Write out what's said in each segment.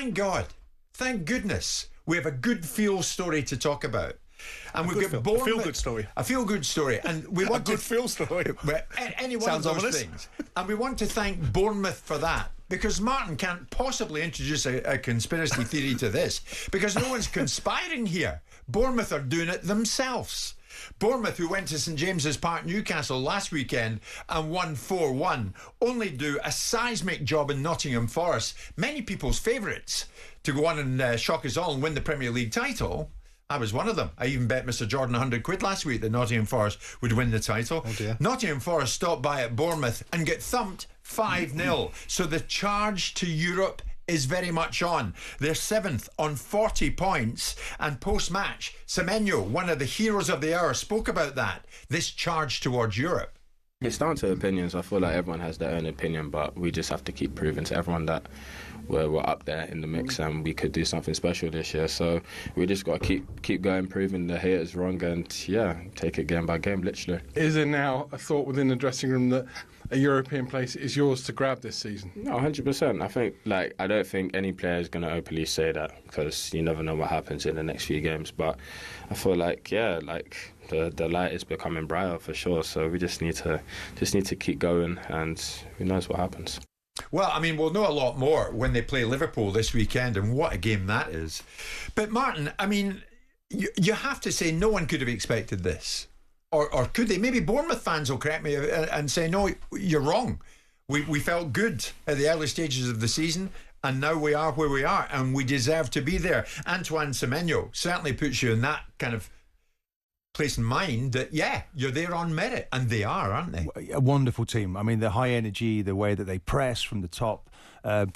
thank God, thank goodness, we have a good feel story to talk about. And we've got Bournemouth. A feel-good story. A feel-good story. And we want a good feel story. Any one Sounds of those ominous. things. And we want to thank Bournemouth for that. Because Martin can't possibly introduce a conspiracy theory to this. Because no one's conspiring here. Bournemouth are doing it themselves. Bournemouth, who went to St James's Park, Newcastle last weekend and won 4-1, only do a seismic job in Nottingham Forest. Many people's favourites to go on and shock us all and win the Premier League title. I was one of them. I even bet Mr Jordan £100 last week that Nottingham Forest would win the title. Oh dear. Nottingham Forest stopped by at Bournemouth and get thumped 5-0. So the charge to Europe is very much on. They're 7th on 40 points, and post-match, Semenyo, one of the heroes of the hour, spoke about that, this charge towards Europe. It's down to opinions. I feel like everyone has their own opinion, but we just have to keep proving to everyone that we're up there in the mix and we could do something special this year. So we just got to keep going, proving the haters wrong, and take it game by game, literally. Is there now a thought within the dressing room that a European place is yours to grab this season? No, 100%. I think, I don't think any player is going to openly say that, because you never know what happens in the next few games. But I feel the light is becoming brighter for sure. So we just need to keep going, and who knows what happens. Well, I mean, we'll know a lot more when they play Liverpool this weekend, and what a game that is. But Martin, I mean, you have to say no one could have expected this. Or could they? Maybe Bournemouth fans will correct me and say, no, you're wrong. We felt good at the early stages of the season, and now we are where we are, and we deserve to be there. Antoine Semenyo certainly puts you in that kind of place in mind that, you're there on merit, and they are, aren't they? A wonderful team. I mean, the high energy, the way that they press from the top.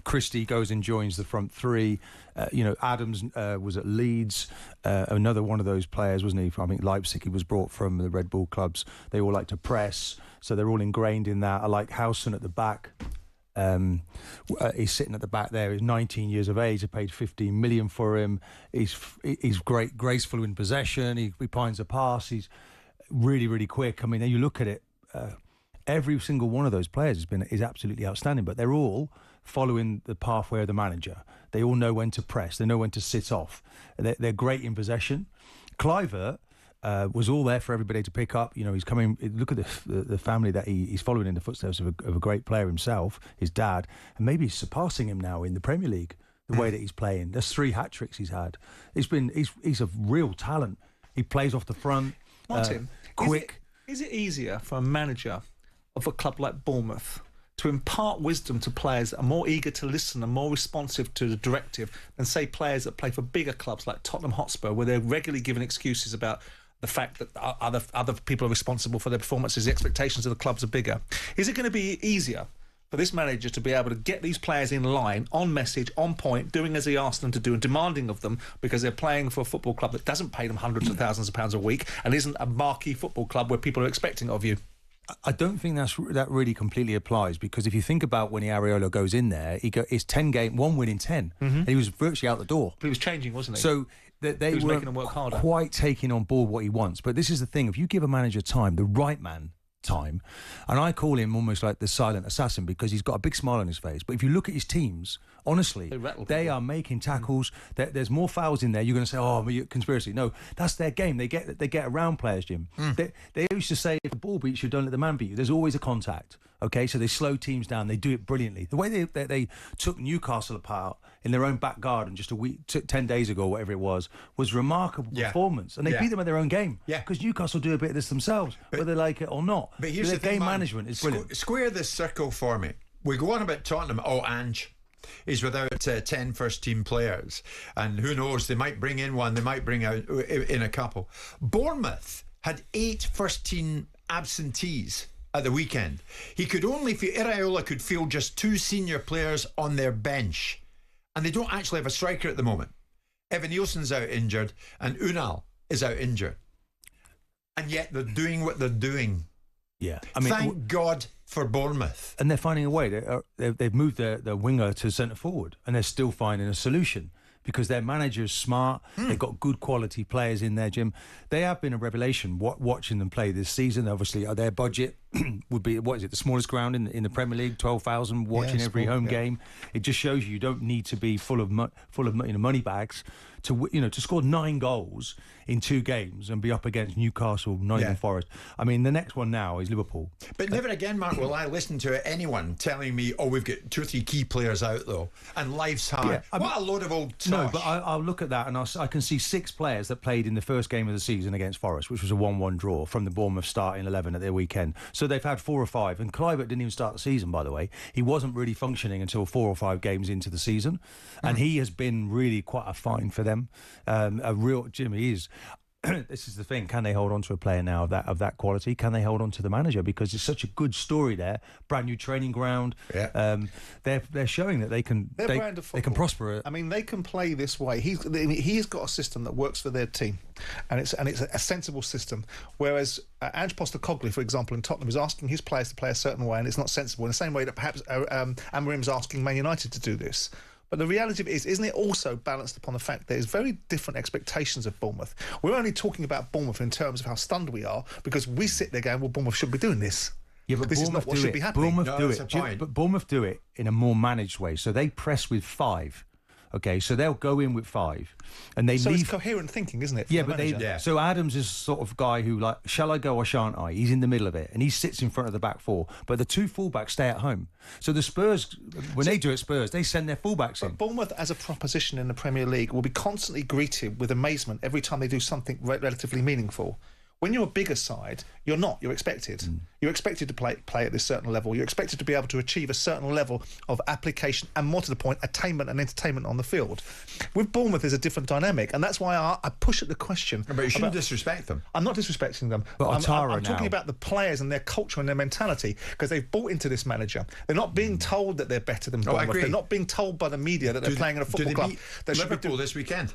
Christie goes and joins the front three. Adams was at Leeds, another one of those players, wasn't he? I think Leipzig, he was brought from the Red Bull clubs. They all like to press, so they're all ingrained in that. I like Howson at the back. He's sitting at the back there. He's 19 years of age. I paid 15 million for him. He's great, graceful in possession. He finds a pass. He's really, really quick. I mean, you look at it. Every single one of those players is absolutely outstanding. But they're all following the pathway of the manager. They all know when to press. They know when to sit off. They're great in possession. Kluivert was all there for everybody to pick up. He's coming. Look at the family that he's following in the footsteps of a great player himself, his dad, and maybe he's surpassing him now in the Premier League. The way that he's playing, there's 3 hat-tricks he's had. He's a real talent. He plays off the front, Martin, quick. Is it easier for a manager of a club like Bournemouth to impart wisdom to players that are more eager to listen and more responsive to the directive than, say, players that play for bigger clubs like Tottenham Hotspur, where they're regularly given excuses about the fact that other people are responsible for their performances, the expectations of the clubs are bigger? Is it going to be easier for this manager to be able to get these players in line, on message, on point, doing as he asked them to do and demanding of them, because they're playing for a football club that doesn't pay them hundreds of thousands of pounds a week and isn't a marquee football club where people are expecting it of you? I don't think that really completely applies, because if you think about when Iraola goes in there, it's 10 game, 1 win in 10, and he was virtually out the door. But he was changing, wasn't he? So they was were making them work harder. Quite taking on board what he wants. But this is the thing: if you give a manager time, the right man time, and I call him almost like the silent assassin, because he's got a big smile on his face. But if you look at his teams, honestly, they are making tackles. There's more fouls in there. You're going to say, "Oh, conspiracy." No, that's their game. They get around players, Jim. They used to say, "If the ball beats you, don't let the man beat you." There's always a contact. Okay, so they slow teams down. They do it brilliantly. The way they took Newcastle apart in their own back garden just 10 days ago, whatever it was remarkable performance, and they beat them at their own game. Yeah, because Newcastle do a bit of this themselves, whether they like it or not. But here's the game thing, management is brilliant. Square this circle for me. We go on about Tottenham. Ange is without 10 first-team players, and who knows, they might bring in one, they might bring out in a couple. Bournemouth had 8 first-team absentees at the weekend. Iraola could field just 2 senior players on their bench, and they don't actually have a striker at the moment. Evan Nielsen's out injured, and Unal is out injured, and yet they're doing what they're doing. Yeah, I mean, thank God for Bournemouth. And they're finding a way. They've moved their winger to centre forward, and they're still finding a solution, because their manager's smart. They've got good quality players in there, Jim. They have been a revelation watching them play this season. Obviously, their budget would be, what is it, the smallest ground in the Premier League, 12,000 watching every home game. It just shows you don't need to be full of money bags to score 9 goals in 2 games and be up against Newcastle, Nottingham Forest. I mean, the next one now is Liverpool. But never again, Mark, will I listen to anyone telling me, we've got 2 or 3 key players out though, and life's hard. Yeah, what a load of old tosh. No, but I'll look at that and I can see 6 players that played in the first game of the season against Forest, which was a 1-1 draw from the Bournemouth starting 11 at their weekend. So they've had 4 or 5, and Kluivert didn't even start the season, by the way. He wasn't really functioning until 4 or 5 games into the season, and he has been really quite a find for them. Jimmy is. This is the thing. Can they hold on to a player now of that quality? Can they hold on to the manager? Because it's such a good story there. Brand new training ground. Yeah. They're showing that they can prosper. I mean, they can play this way. He's got a system that works for their team, and it's a sensible system. Whereas Ange Postecoglou, for example, in Tottenham, is asking his players to play a certain way, and it's not sensible. In the same way that perhaps Amorim's asking Man United to do this. But the reality of it is, isn't it also balanced upon the fact there's very different expectations of Bournemouth? We're only talking about Bournemouth in terms of how stunned we are because we sit there going, well, Bournemouth should be doing this. Yeah, but this Bournemouth is not what should be happening. But Bournemouth do it in a more managed way. So they press with 5. Okay, so they'll go in with 5, and they leave. It's coherent thinking, isn't it? So Adams is sort of guy who, like, shall I go or shan't I? He's in the middle of it, and he sits in front of the back 4. But the 2 fullbacks stay at home. So the Spurs, when they do it, they send their fullbacks in. Bournemouth, as a proposition in the Premier League, will be constantly greeted with amazement every time they do something relatively meaningful. When you're a bigger side, you're not. You're expected. You're expected to play at this certain level. You're expected to be able to achieve a certain level of application and, more to the point, attainment and entertainment on the field. With Bournemouth, there's a different dynamic, and that's why I push at the question. But you shouldn't disrespect them. I'm not disrespecting them. But I'm talking about the players and their culture and their mentality, because they've bought into this manager. They're not being told that they're better than Bournemouth. They're not being told by the media that they're playing in a football club. They Liverpool this weekend?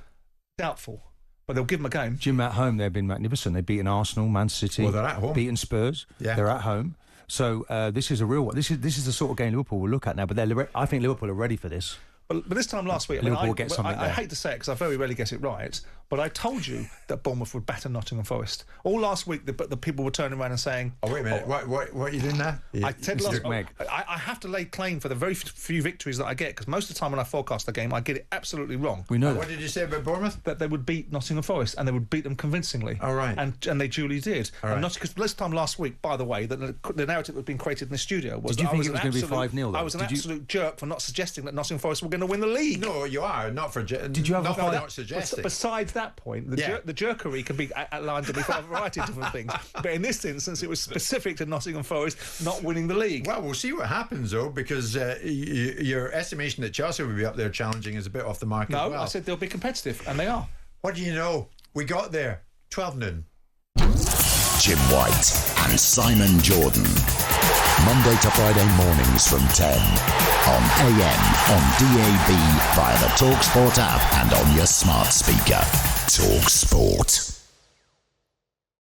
Doubtful. But they'll give them a game. Jim, at home, they've been magnificent. They've beaten Arsenal, Man City. Well, they're at home. Beaten Spurs. Yeah. They're at home. So this is a real one. This is the sort of game Liverpool will look at now. But I think Liverpool are ready for this. But this time last week, I hate to say it because I very rarely get it right, but I told you that Bournemouth would batter Nottingham Forest. All last week, the people were turning around and saying... Oh, wait a minute. What are you doing there? I said last week, I have to lay claim for the very few victories that I get, because most of the time when I forecast the game, I get it absolutely wrong. We know What did you say about Bournemouth? That they would beat Nottingham Forest, and they would beat them convincingly. All right. And they duly did. All right. Because this time last week, by the way, the narrative that had been created in the studio was did you that think it was going to be 5-0? I was an absolute jerk for not suggesting that Nottingham Forest were going to win the league. No, you are. Not for... Did you have not a for not suggesting. Besides that point, the jerkery can be outlined to be for a variety of different things. But in this instance, it was specific to Nottingham Forest not winning the league. Well, we'll see what happens, though, because your estimation that Chelsea will be up there challenging is a bit off the mark as well. No, I said they'll be competitive, and they are. What do you know? We got there. 12 noon. Jim White and Simon Jordan. Monday to Friday mornings from 10 on AM, on DAB, via the talkSPORT app and on your smart speaker. talkSPORT.